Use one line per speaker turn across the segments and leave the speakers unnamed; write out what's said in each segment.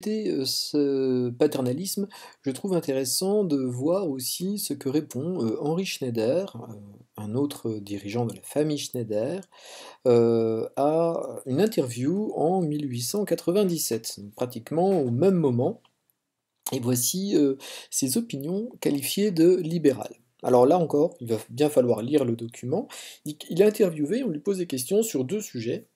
Ce paternalisme, je trouve intéressant de voir aussi ce que répond, Henri Schneider, un autre dirigeant de la famille Schneider, à une interview en 1897, donc pratiquement au même moment, et voici, ses opinions qualifiées de libérales. Alors là encore, il va bien falloir lire le document. Il est interviewé, on lui pose des questions sur 2 sujets: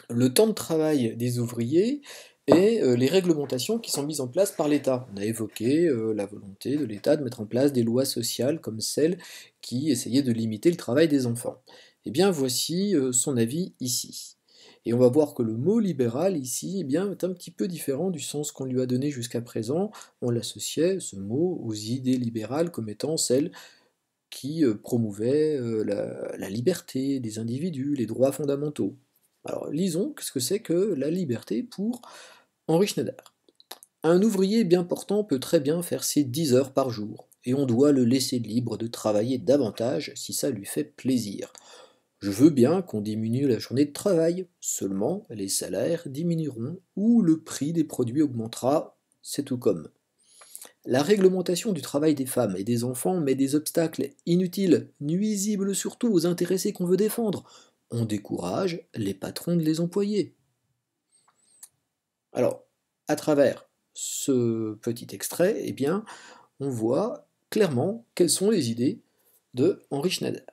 le temps de travail des ouvriers et les réglementations qui sont mises en place par l'État. On a évoqué, la volonté de l'État de mettre en place des lois sociales comme celles qui essayaient de limiter le travail des enfants. Eh bien voici, son avis ici. Et on va voir que le mot libéral ici, eh bien, est un petit peu différent du sens qu'on lui a donné jusqu'à présent. On l'associait, ce mot, aux idées libérales comme étant celles qui, promouvaient, la liberté des individus, les droits fondamentaux. Alors lisons, qu'est-ce que c'est que la liberté pour Henri Schneider? Un ouvrier bien portant peut très bien faire ses 10 heures par jour, et on doit le laisser libre de travailler davantage si ça lui fait plaisir. Je veux bien qu'on diminue la journée de travail, seulement les salaires diminueront ou le prix des produits augmentera, c'est tout comme. La réglementation du travail des femmes et des enfants met des obstacles inutiles, nuisibles surtout aux intéressés qu'on veut défendre. On décourage les patrons de les employer. Alors, à travers ce petit extrait, eh bien, on voit clairement quelles sont les idées de Henri Schneider.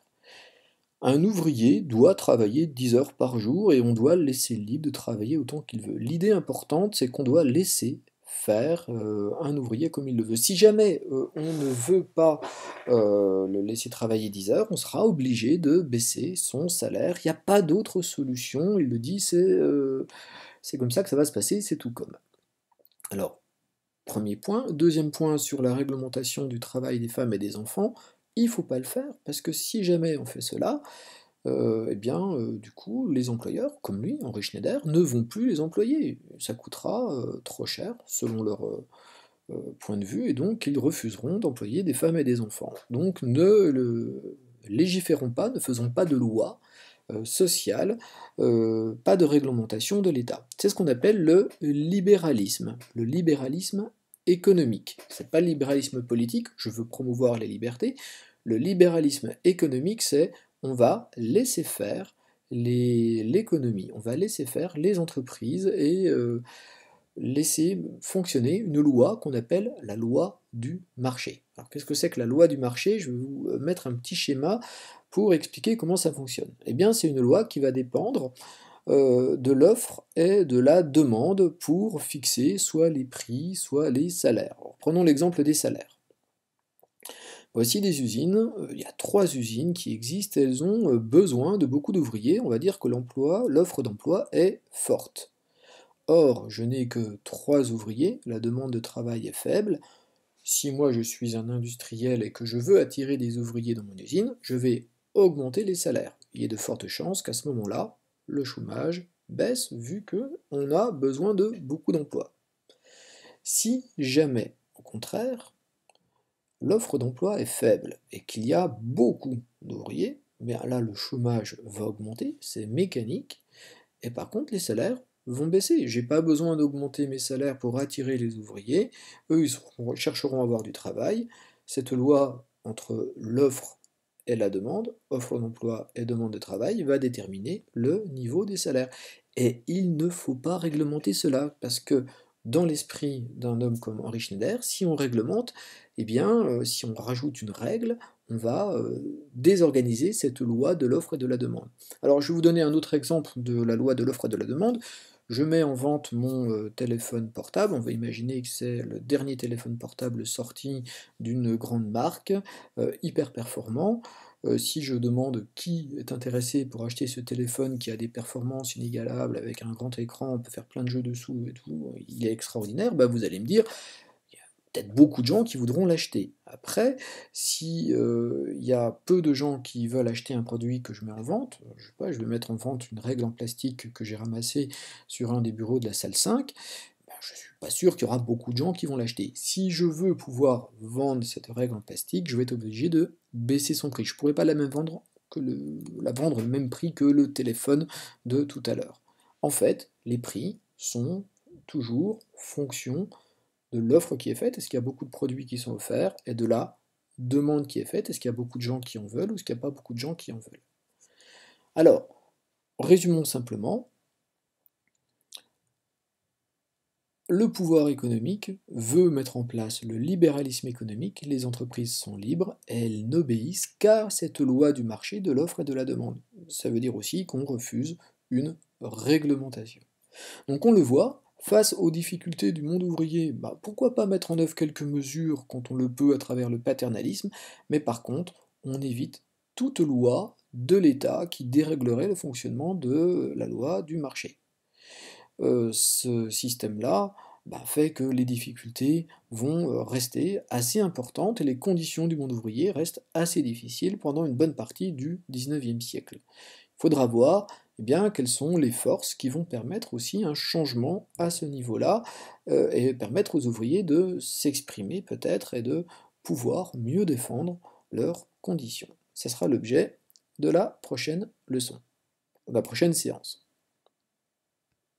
Un ouvrier doit travailler 10 heures par jour et on doit le laisser libre de travailler autant qu'il veut. L'idée importante, c'est qu'on doit laisser faire un ouvrier comme il le veut. Si jamais on ne veut pas le laisser travailler 10 heures, on sera obligé de baisser son salaire. Il n'y a pas d'autre solution, il le dit, c'est comme ça que ça va se passer, c'est tout comme. Alors, premier point. Deuxième point sur la réglementation du travail des femmes et des enfants, il ne faut pas le faire, parce que si jamais on fait cela, eh bien, du coup, les employeurs, comme lui, Henri Schneider, ne vont plus les employer. Ça coûtera, trop cher, selon leur, point de vue, et donc ils refuseront d'employer des femmes et des enfants. Donc ne le légiférons pas, ne faisons pas de loi, sociale, pas de réglementation de l'État. C'est ce qu'on appelle le libéralisme économique. C'est pas le libéralisme politique, je veux promouvoir les libertés. Le libéralisme économique, c'est on va laisser faire l'économie, on va laisser faire les entreprises et laisser fonctionner une loi qu'on appelle la loi du marché. Alors qu'est-ce que c'est que la loi du marché? Je vais vous mettre un petit schéma pour expliquer comment ça fonctionne. Eh bien, c'est une loi qui va dépendre de l'offre et de la demande pour fixer soit les prix, soit les salaires. Alors, prenons l'exemple des salaires. Voici des usines, il y a 3 usines qui existent, elles ont besoin de beaucoup d'ouvriers, on va dire que l'offre d'emploi est forte. Or, je n'ai que 3 ouvriers, la demande de travail est faible. Si moi je suis un industriel et que je veux attirer des ouvriers dans mon usine, je vais augmenter les salaires. Il y a de fortes chances qu'à ce moment-là, le chômage baisse vu qu'on a besoin de beaucoup d'emplois. Si jamais, au contraire, l'offre d'emploi est faible et qu'il y a beaucoup d'ouvriers, bien là le chômage va augmenter, c'est mécanique, et par contre les salaires vont baisser. J'ai pas besoin d'augmenter mes salaires pour attirer les ouvriers, eux chercheront à avoir du travail. Cette loi entre l'offre et la demande, offre d'emploi et demande de travail, va déterminer le niveau des salaires. Et il ne faut pas réglementer cela, parce que dans l'esprit d'un homme comme Henri Schneider, si on réglemente, eh bien, si on rajoute une règle, on va désorganiser cette loi de l'offre et de la demande. Alors, je vais vous donner un autre exemple de la loi de l'offre et de la demande. Je mets en vente mon téléphone portable. On va imaginer que c'est le dernier téléphone portable sorti d'une grande marque, hyper performant. Si je demande qui est intéressé pour acheter ce téléphone qui a des performances inégalables, avec un grand écran, on peut faire plein de jeux dessous et tout, il est extraordinaire, bah vous allez me dire, il y a peut-être beaucoup de gens qui voudront l'acheter. Après, si il y a peu de gens qui veulent acheter un produit que je mets en vente, je sais pas, je vais mettre en vente une règle en plastique que j'ai ramassée sur un des bureaux de la salle 5, ben, je suis pas sûr qu'il y aura beaucoup de gens qui vont l'acheter. Si je veux pouvoir vendre cette règle en plastique, je vais être obligé de baisser son prix. Je pourrais pas la vendre au même prix que le téléphone de tout à l'heure. En fait, les prix sont toujours fonction de l'offre qui est faite, est-ce qu'il y a beaucoup de produits qui sont offerts, et de la demande qui est faite, est-ce qu'il y a beaucoup de gens qui en veulent, ou est-ce qu'il n'y a pas beaucoup de gens qui en veulent. Alors, résumons simplement, le pouvoir économique veut mettre en place le libéralisme économique, les entreprises sont libres, elles n'obéissent qu'à cette loi du marché de l'offre et de la demande. Ça veut dire aussi qu'on refuse une réglementation. Donc on le voit, face aux difficultés du monde ouvrier, pourquoi pas mettre en œuvre quelques mesures quand on le peut à travers le paternalisme, mais par contre, on évite toute loi de l'État qui déréglerait le fonctionnement de la loi du marché. Ce système-là fait que les difficultés vont rester assez importantes et les conditions du monde ouvrier restent assez difficiles pendant une bonne partie du XIXe siècle. Il faudra voir quelles sont les forces qui vont permettre aussi un changement à ce niveau-là et permettre aux ouvriers de s'exprimer peut-être et de pouvoir mieux défendre leurs conditions. Ce sera l'objet de la prochaine leçon, de la prochaine séance.